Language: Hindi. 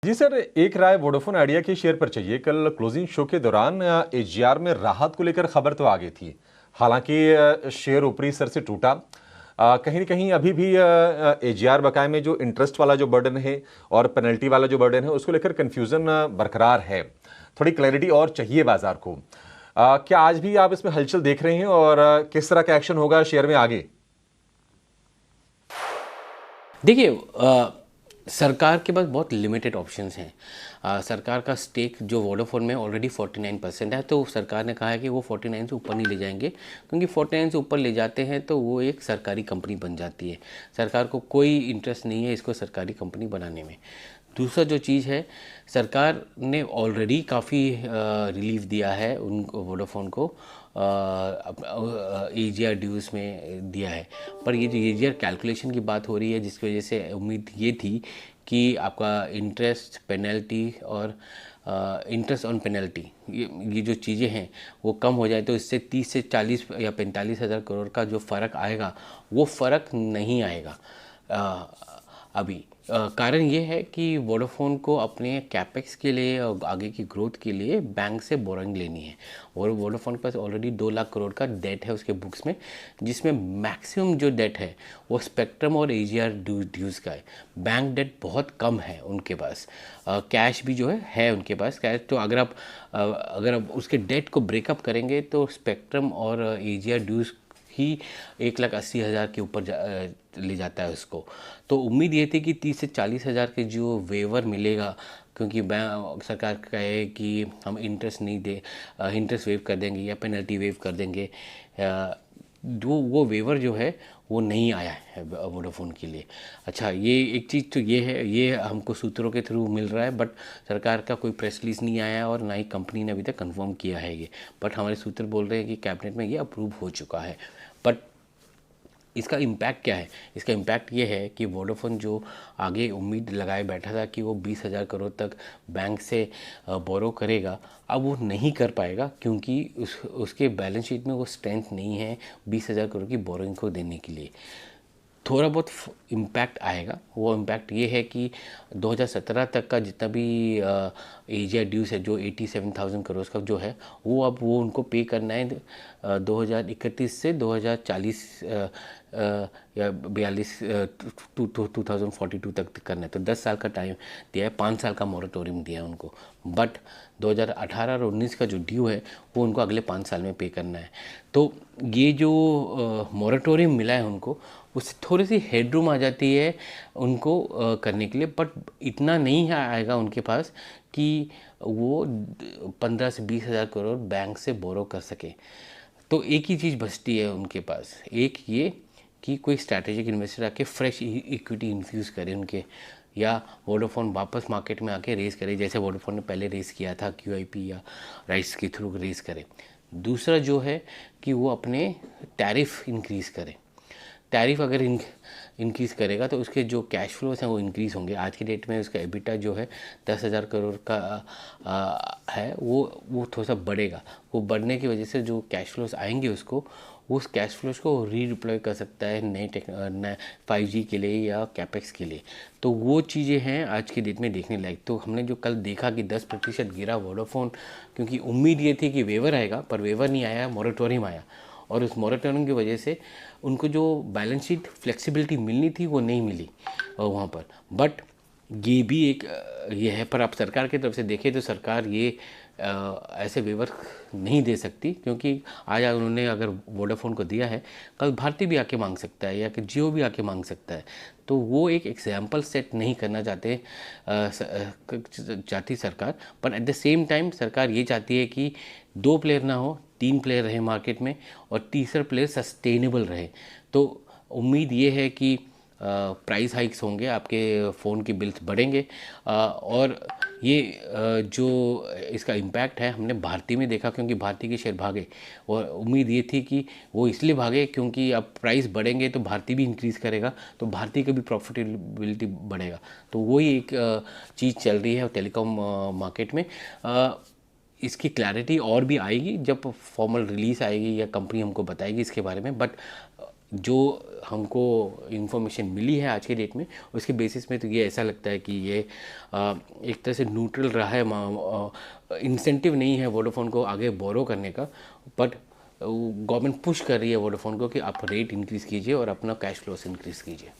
जी सर, एक राय वोडाफोन आइडिया के शेयर पर चाहिए। कल क्लोजिंग शो के दौरान एजीआर में राहत को लेकर खबर तो आ गई थी। हालांकि शेयर ऊपरी स्तर से टूटा। कहीं न कहीं अभी भी एजीआर बकाये में जो इंटरेस्ट वाला जो बर्डन है और पेनल्टी वाला जो बर्डन है उसको लेकर कंफ्यूजन बरकरार है। थोड़ी क्लैरिटी और चाहिए बाजार को। क्या आज भी आप इसमें हलचल देख रहे हैं और किस तरह का एक्शन होगा शेयर में आगे? देखिए, सरकार के पास बहुत लिमिटेड ऑप्शंस हैं। सरकार का स्टेक जो वोडाफोन में ऑलरेडी 49% है, तो सरकार ने कहा है कि वो 49 से ऊपर नहीं ले जाएंगे, क्योंकि 49 से ऊपर ले जाते हैं तो वो एक सरकारी कंपनी बन जाती है। सरकार को कोई इंटरेस्ट नहीं है इसको सरकारी कंपनी बनाने में। दूसरा जो चीज़ है, सरकार ने ऑलरेडी काफ़ी रिलीफ दिया है उन वोडाफोन को, एजीआर ड्यूज़ में दिया है। पर ये जो एजीआर कैलकुलेशन की बात हो रही है, जिसकी वजह से उम्मीद ये थी कि आपका इंटरेस्ट पेनल्टी और इंटरेस्ट ऑन पेनल्टी ये जो चीज़ें हैं वो कम हो जाए, तो इससे 30 से 40 या 45 हज़ार करोड़ का जो फ़र्क आएगा वो फ़र्क नहीं आएगा अभी। कारण ये है कि वोडाफोन को अपने कैपेक्स के लिए और आगे की ग्रोथ के लिए बैंक से बोरिंग लेनी है, और वोडाफोन के पास ऑलरेडी 2 लाख करोड़ का डेट है उसके बुक्स में, जिसमें मैक्सिमम जो डेट है वो स्पेक्ट्रम और एजीआर ड्यूज़ का है। बैंक डेट बहुत कम है उनके पास। कैश भी जो है उनके पास कैश। तो अगर आप उसके डेट को ब्रेकअप करेंगे तो स्पेक्ट्रम और एजीआर ड्यूज़ ही 1,80,000 के ऊपर ले जाता है उसको। तो उम्मीद ये थी कि 30 से 40 हज़ार के जो वेवर मिलेगा, क्योंकि सरकार कहे कि हम इंटरेस्ट नहीं दे, इंटरेस्ट वेव कर देंगे या पेनल्टी वेव कर देंगे, वो वेवर जो है वो नहीं आया है वोडाफोन के लिए। अच्छा, ये एक चीज़ तो ये है, ये हमको सूत्रों के थ्रू मिल रहा है, बट सरकार का कोई प्रेस रिलीज नहीं आया और ना ही कंपनी ने अभी तक कंफर्म किया है ये। बट हमारे सूत्र बोल रहे हैं कि कैबिनेट में ये अप्रूव हो चुका है। बट इसका इम्पैक्ट क्या है? इसका इम्पैक्ट ये है कि वोडाफोन जो आगे उम्मीद लगाए बैठा था कि वो 20,000 करोड़ तक बैंक से बोरो करेगा, अब वो नहीं कर पाएगा, क्योंकि उसके बैलेंस शीट में वो स्ट्रेंथ नहीं है 20,000 करोड़ की बोरोइंग को देने के लिए। थोड़ा बहुत इम्पैक्ट आएगा। वो इम्पैक्ट ये है कि 2017 तक का जितना भी एजीआर ड्यूज है, जो 87,000 करोड़ का जो है, वो अब वो उनको पे करना है 2031 से 2040 या 42 2042 तक करना है। तो 10 साल का टाइम दिया है, 5 साल का मॉरेटोरियम दिया है उनको। बट 2018 और 19 का जो ड्यू है वो उनको अगले 5 साल में पे करना है। तो ये जो मॉरेटोरियम मिला है उनको, उससे थोड़ी सी हेडरूम आ जाती है उनको करने के लिए, बट इतना नहीं आएगा उनके पास कि वो 15 से 20 हज़ार करोड़ बैंक से बोरो कर सके। तो एक ही चीज़ बचती है उनके पास, एक ये कि कोई स्ट्रैटेजिक इन्वेस्टर आके फ्रेश इक्विटी इन्फ्यूज़ करे उनके, या वोडाफोन वापस मार्केट में आके रेस करे, जैसे वोडाफोन ने पहले रेस किया था क्यूआईपी या राइट्स के थ्रू रेस करे। दूसरा जो है कि वो अपने टैरिफ इंक्रीज़ करे। टैरिफ अगर इंक्रीज़ करेगा तो उसके जो कैश फ्लोज हैं वो इंक्रीज़ होंगे। आज की डेट में उसका एबिटा जो है 10,000 करोड़ का है, वो थोड़ा सा बढ़ेगा। वो बढ़ने की वजह से जो कैश फ्लोज आएंगे उसको, उस कैश फ्लोज को रीडिप्लॉय कर सकता है नए 5G के लिए या कैपेक्स के लिए। तो वो चीज़ें हैं आज की डेट में देखने लायक। तो हमने जो कल देखा कि 10% गिरा वोडाफोन, क्योंकि उम्मीद ये थी कि वेवर आएगा, पर वेवर नहीं आया, मॉरेटोरियम आया, और उस मॉरेटोरियम की वजह से उनको जो बैलेंस शीट फ्लेक्सिबिलिटी मिलनी थी वो नहीं मिली वहाँ पर। बट ये भी एक ये है। पर आप सरकार की तरफ से देखें तो सरकार ये ऐसे वेवर नहीं दे सकती, क्योंकि आज उन्होंने अगर वोडाफोन को दिया है, कल भारती भी आके मांग सकता है या कि जियो भी आके मांग सकता है। तो वो एक एग्जाम्पल सेट नहीं करना चाहती सरकार। पर एट द सेम टाइम सरकार ये चाहती है कि 2 प्लेयर ना हो, 3 प्लेयर रहे मार्केट में, और तीसरा प्लेयर सस्टेनेबल रहे। तो उम्मीद ये है कि प्राइस हाइक्स होंगे, आपके फ़ोन की बिल्स बढ़ेंगे, और ये जो इसका इम्पैक्ट है हमने भारती में देखा, क्योंकि भारती के शेयर भागे, और उम्मीद ये थी कि वो इसलिए भागे क्योंकि अब प्राइस बढ़ेंगे तो भारती भी इंक्रीज़ करेगा, तो भारती का भी प्रॉफिटेबिलिटी बढ़ेगा। तो वही एक चीज़ चल रही है टेलीकॉम मार्केट में। इसकी क्लैरिटी और भी आएगी जब फॉर्मल रिलीज़ आएगी या कंपनी हमको बताएगी इसके बारे में। बट जो हमको इन्फॉर्मेशन मिली है आज के डेट में, उसके बेसिस में तो ये ऐसा लगता है कि ये एक तरह से न्यूट्रल रहा है। इंसेंटिव नहीं है वोडाफोन को आगे बोरो करने का, बट गवर्नमेंट पुश कर रही है वोडाफोन को कि आप रेट इंक्रीज़ कीजिए और अपना कैश फ्लोस इंक्रीज़ कीजिए।